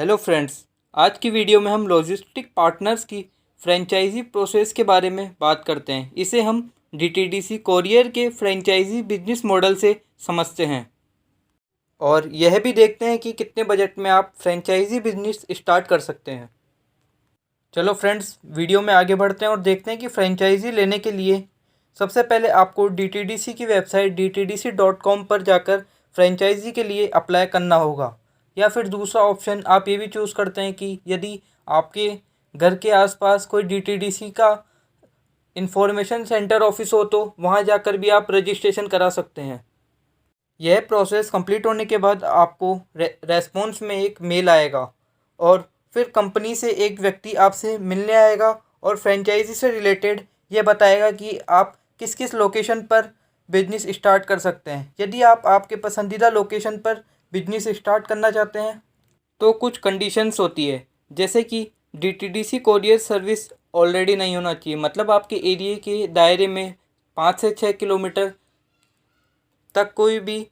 Hello friends. आज की video में हम लॉजिस्टिक पार्टनर्स की फ्रेंचाइजी प्रोसेस के बारे में बात करते हैं। इसे हम डीटीडीसी कोरियर के फ्रेंचाइजी बिजनेस मॉडल से समझते हैं और यह भी देखते हैं कि कितने बजट में आप फ्रेंचाइजी बिजनेस स्टार्ट कर सकते हैं। चलो फ्रेंड्स, वीडियो में आगे बढ़ते हैं और देखते हैं कि फ्रेंचाइजी लेने के लिए सबसे पहले आपको डीटीडीसी की वेबसाइट dtdc.com पर जाकर फ्रेंचाइजी के लिए अप्लाई करना होगा। या फिर दूसरा ऑप्शन आप ये भी चूज़ करते हैं कि यदि आपके घर के आसपास कोई डीटीडीसी का इंफॉर्मेशन सेंटर ऑफिस हो तो वहाँ जाकर भी आप रजिस्ट्रेशन करा सकते हैं। यह प्रोसेस कंप्लीट होने के बाद आपको रेस्पॉन्स में एक मेल आएगा और फिर कंपनी से एक व्यक्ति आपसे मिलने आएगा और फ्रेंचाइजी से रिलेटेड ये बताएगा कि आप किस किस लोकेशन पर बिजनेस स्टार्ट कर सकते हैं। यदि आप आपके पसंदीदा लोकेशन पर बिजनेस स्टार्ट करना चाहते हैं तो कुछ कंडीशंस होती है, जैसे कि डीटीडीसी कोरियर सर्विस ऑलरेडी नहीं होना चाहिए, मतलब आपके एरिया के दायरे में 5 से 6 किलोमीटर तक कोई भी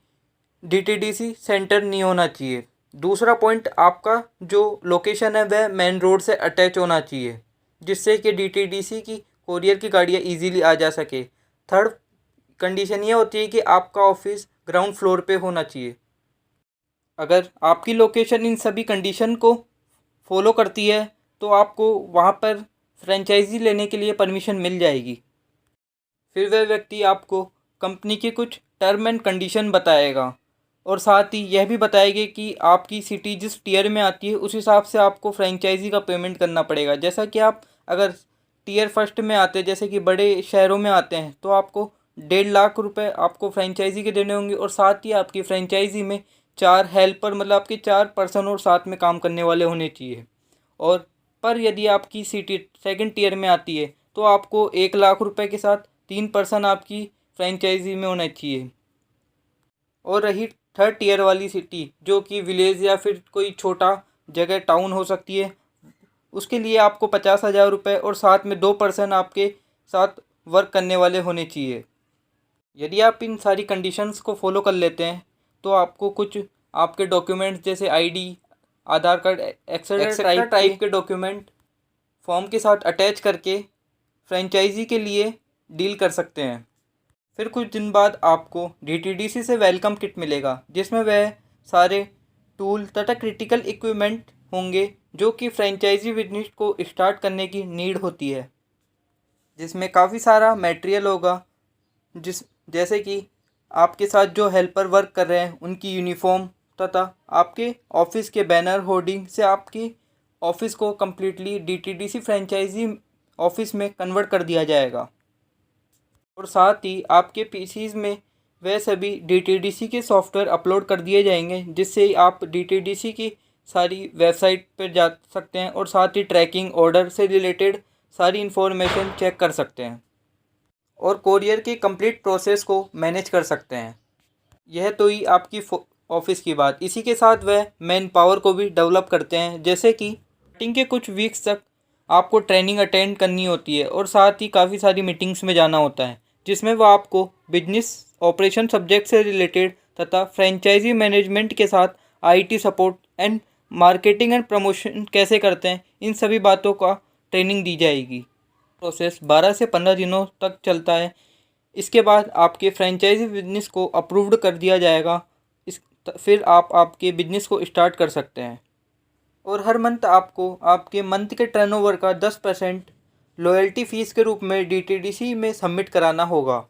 डीटीडीसी सेंटर नहीं होना चाहिए। दूसरा पॉइंट, आपका जो लोकेशन है वह मेन रोड से अटैच होना चाहिए, जिससे कि डीटीडीसी की कोरियर की गाड़ियाँ इजीली आ जा सके। थर्ड कंडीशन ये होती है कि आपका ऑफिस ग्राउंड फ्लोर पे होना चाहिए। अगर आपकी लोकेशन इन सभी कंडीशन को फॉलो करती है तो आपको वहाँ पर फ्रेंचाइजी लेने के लिए परमिशन मिल जाएगी। फिर वह व्यक्ति आपको कंपनी के कुछ टर्म एंड कंडीशन बताएगा और साथ ही यह भी बताएगी कि आपकी सिटी जिस टीयर में आती है उस हिसाब से आपको फ्रेंचाइजी का पेमेंट करना पड़ेगा। जैसा कि आप अगर टीयर फर्स्ट में आते हैं, जैसे कि बड़े शहरों में आते हैं, तो आपको 1.5 लाख रुपए आपको फ्रेंचाइजी के देने होंगे और साथ ही आपकी फ्रेंचाइजी में 4 हेल्पर, मतलब आपके 4 पर्सन और साथ में काम करने वाले होने चाहिए। और पर यदि आपकी सिटी सेकंड टीयर में आती है तो आपको 1 लाख रुपए के साथ 3 पर्सन आपकी फ्रेंचाइजी में होना चाहिए। और रही थर्ड टीयर वाली सिटी, जो कि विलेज या फिर कोई छोटा जगह टाउन हो सकती है, उसके लिए आपको 50,000 रुपये और साथ में 2 पर्सन आपके साथ वर्क करने वाले होने चाहिए। यदि आप इन सारी कंडीशंस को फॉलो कर लेते हैं तो आपको कुछ आपके डॉक्यूमेंट्स जैसे आईडी, आधार कार्ड, एक्सेट्रा टाइप के डॉक्यूमेंट फॉर्म के साथ अटैच करके फ्रेंचाइजी के लिए डील कर सकते हैं। फिर कुछ दिन बाद आपको डीटीडीसी से वेलकम किट मिलेगा, जिसमें वह सारे टूल तथा क्रिटिकल इक्विपमेंट होंगे जो कि फ्रेंचाइजी बिजनेस को स्टार्ट करने की नीड होती है, जिसमें काफ़ी सारा मटेरियल होगा, जैसे कि आपके साथ जो हेल्पर वर्क कर रहे हैं उनकी यूनिफॉर्म तथा आपके ऑफिस के बैनर होर्डिंग से आपकी ऑफिस को कम्प्लीटली डीटीडीसी फ्रेंचाइजी ऑफिस में कन्वर्ट कर दिया जाएगा। और साथ ही आपके पीसीज में वह सभी डीटीडीसी के सॉफ्टवेयर अपलोड कर दिए जाएंगे, जिससे आप डीटीडीसी की सारी वेबसाइट पर जा सकते हैं और साथ ही ट्रैकिंग, ऑर्डर से रिलेटेड सारी इन्फॉर्मेशन चेक कर सकते हैं और कोरियर की कंप्लीट प्रोसेस को मैनेज कर सकते हैं। यह तो ही आपकी ऑफिस की बात। इसी के साथ वह मैन पावर को भी डेवलप करते हैं, जैसे कि स्टार्टिंग के कुछ वीक्स तक आपको ट्रेनिंग अटेंड करनी होती है और साथ ही काफ़ी सारी मीटिंग्स में जाना होता है, जिसमें वह आपको बिजनेस ऑपरेशन सब्जेक्ट से रिलेटेड तथा फ्रेंचाइजी मैनेजमेंट के साथ IT support and marketing and promotion कैसे करते हैं, इन सभी बातों का ट्रेनिंग दी जाएगी। प्रोसेस 12 से 15 दिनों तक चलता है। इसके बाद आपके फ्रेंचाइजी बिजनेस को अप्रूव्ड कर दिया जाएगा। फिर आप आपके बिजनेस को स्टार्ट कर सकते हैं और हर मंथ आपको आपके मंथ के टर्नओवर का 10% लॉयल्टी फ़ीस के रूप में डीटीडीसी में सबमिट कराना होगा।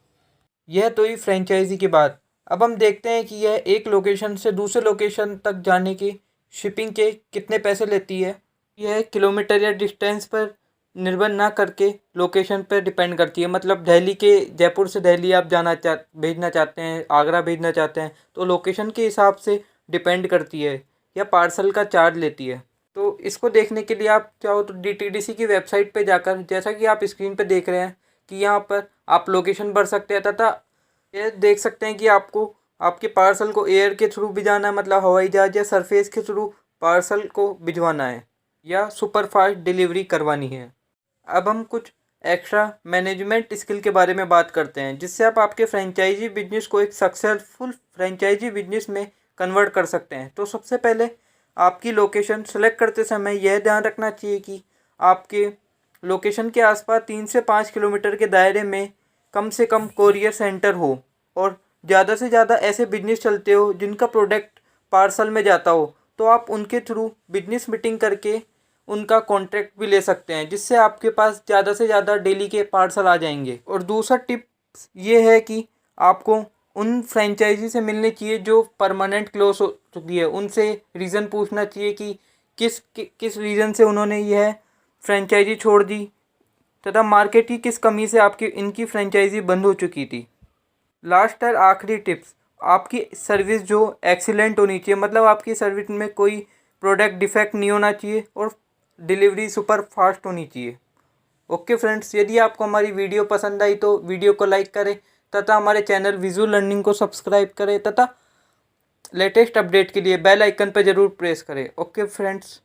यह तो ही फ्रेंचाइजी की बात। अब हम देखते हैं कि यह एक लोकेशन से दूसरे लोकेशन तक जाने की शिपिंग के कितने पैसे लेती है। यह किलोमीटर या डिस्टेंस पर निर्भर ना करके लोकेशन पर डिपेंड करती है। मतलब दिल्ली के जयपुर से दिल्ली आप भेजना चाहते हैं, आगरा भेजना चाहते हैं, तो लोकेशन के हिसाब से डिपेंड करती है या पार्सल का चार्ज लेती है। तो इसको देखने के लिए आप चाहो तो डीटीडीसी की वेबसाइट पे जाकर, जैसा कि आप स्क्रीन पे देख रहे हैं कि यहाँ पर आप लोकेशन भर सकते हैं तथा ये देख सकते हैं कि आपको आपके पार्सल को एयर के थ्रू भिजवाना है, मतलब हवाई जहाज या सरफेस के थ्रू पार्सल को भिजवाना है या सुपरफास्ट डिलीवरी करवानी है। अब हम कुछ एक्स्ट्रा मैनेजमेंट स्किल के बारे में बात करते हैं, जिससे आप आपके फ्रेंचाइजी बिजनेस को एक सक्सेसफुल फ्रेंचाइजी बिजनेस में कन्वर्ट कर सकते हैं। तो सबसे पहले आपकी लोकेशन सेलेक्ट करते समय यह ध्यान रखना चाहिए कि आपके लोकेशन के आसपास 3 से 5 किलोमीटर के दायरे में कम से कम कोरियर सेंटर हो और ज़्यादा से ज़्यादा ऐसे बिजनेस चलते हो जिनका प्रोडक्ट पार्सल में जाता हो, तो आप उनके थ्रू बिजनेस मीटिंग करके उनका कॉन्ट्रैक्ट भी ले सकते हैं, जिससे आपके पास ज़्यादा से ज़्यादा डेली के पार्सल आ जाएंगे। और दूसरा टिप्स ये है कि आपको उन फ्रेंचाइजी से मिलने चाहिए जो परमानेंट क्लोज हो चुकी है। उनसे रीज़न पूछना चाहिए कि किस रीज़न से उन्होंने यह फ्रेंचाइजी छोड़ दी तथा मार्केट की किस कमी से आपकी इनकी फ्रेंचाइजी बंद हो चुकी थी। लास्ट और आखिरी टिप्स, आपकी सर्विस जो एक्सीलेंट होनी चाहिए, मतलब आपकी सर्विस में कोई प्रोडक्ट डिफेक्ट नहीं होना चाहिए और डिलीवरी सुपर फास्ट होनी चाहिए। ओके फ्रेंड्स, यदि आपको हमारी वीडियो पसंद आई तो वीडियो को लाइक करें तथा हमारे चैनल विजुअल लर्निंग को सब्सक्राइब करें तथा लेटेस्ट अपडेट के लिए बेल आइकन पर ज़रूर प्रेस करें। Okay friends.